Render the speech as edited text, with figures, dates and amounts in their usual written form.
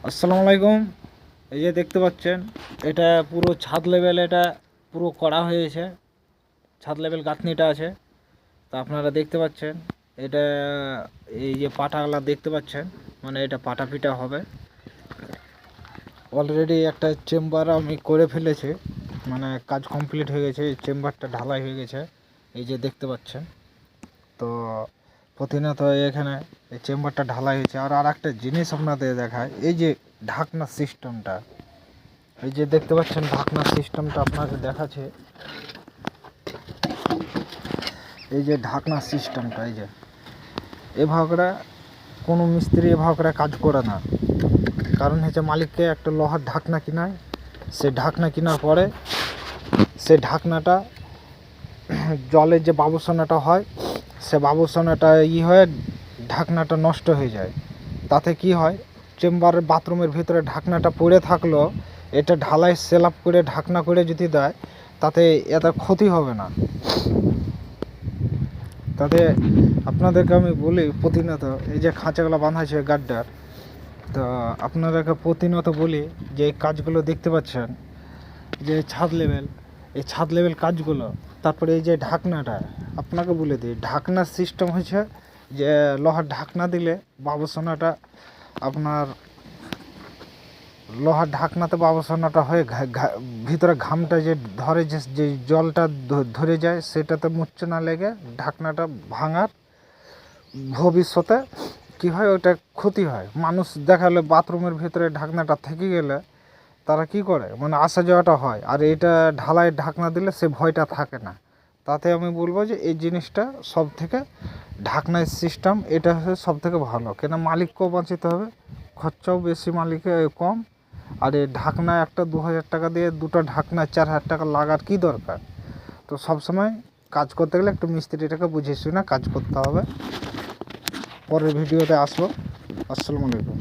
আসসালামু আলাইকুম। এই যে দেখতে পাচ্ছেন, এটা পুরো ছাদ লেভেল, এটা পুরো করা হয়েছে। ছাদ লেভেল গাঁথনিটা আছে, তা আপনারা দেখতে পাচ্ছেন। এটা এই যে পাটাগুলা দেখতে পাচ্ছেন, মানে এটা পাটা পিটা হবে। অলরেডি একটা চেম্বার আমি করে ফেলেছি, মানে কাজ কমপ্লিট হয়ে গেছে। এই চেম্বারটা ঢালাই হয়ে গেছে, এই যে দেখতে পাচ্ছেন। তো প্রতিনিয়ত এখানে এই চেম্বারটা ঢালাই হয়েছে। আর একটা জিনিস আপনাদের দেখায়, এই যে ঢাকনা সিস্টেমটা, এই যে দেখতে পাচ্ছেন ঢাকনার সিস্টেমটা আপনাকে দেখাচ্ছে। এই যে ঢাকনার সিস্টেমটা, এই যে এভাবে করে কোনো মিস্ত্রি এভাবে করে কাজ করে না। কারণ হচ্ছে মালিককে একটা লোহার ঢাকনা কিনায়, সে ঢাকনা কেনার পরে সে ঢাকনাটা জলের যে বাবুসনাটা হয়, সে বাবুসনাটা হয়ে ঢাকনাটা নষ্ট হয়ে যায়। তাতে কি হয়, চেম্বারের বাথরুমের ভিতরে ঢাকনাটা পড়ে থাকলো, এটা ঢালাই সেলাপ করে ঢাকনা করে যদি দেয়, তাতে এত ক্ষতি হবে না। তাতে আপনাদেরকে আমি বলি প্রতিনিয়ত, এই যে খাঁচাগুলো বাঁধা আছে গাড্ডার, তো আপনাদেরকে প্রতিনিয়ত বলি যে এই কাজগুলো দেখতে পাচ্ছেন, যে ছাদ লেভেল, এই ছাদ লেভেল কাজগুলো। তারপরে এই যে ঢাকনাটা আপনাকে বলে দিই, ঢাকনার সিস্টেম হচ্ছে যে লোহার ঢাকনা দিলে বাবুসোনাটা আপনার লোহার ঢাকনাতে বাবুসোনাটা হয়ে ভিতরে ঘামটা যে ধরে, যে জলটা ধরে যায়, সেটাতে মুচ্ছে না লেগে ঢাকনাটা ভাঙার ভবিষ্যতে কি হয়, ওটা ক্ষতি হয়। মানুষ দেখালে বাথরুমের ভিতরে ঢাকনাটা থেকে গেলে তারা কি করে, মানে আসা যাওয়াটা হয়। আর এটা ঢালাই ঢাকনা দিলে সে ভয়টা থাকে না। তাতে আমি বলবো যে এই জিনিসটা সব থেকে, ঢাকনার সিস্টেম এটা হচ্ছে সব থেকে ভালো। কেন মালিককেও বাঁচাতে হবে, খরচাও বেশি, মালিকের কম। আর এই ঢাকনা একটা 2000 টাকা দিয়ে দুটো ঢাকনা 4000 টাকা লাগার কি দরকার। তো সবসময় কাজ করতে গেলে একটু মিস্ত্রিটাকে বুঝে শুনে কাজ করতে হবে। পরের ভিডিওতে আসবো। আসসালামু আলাইকুম।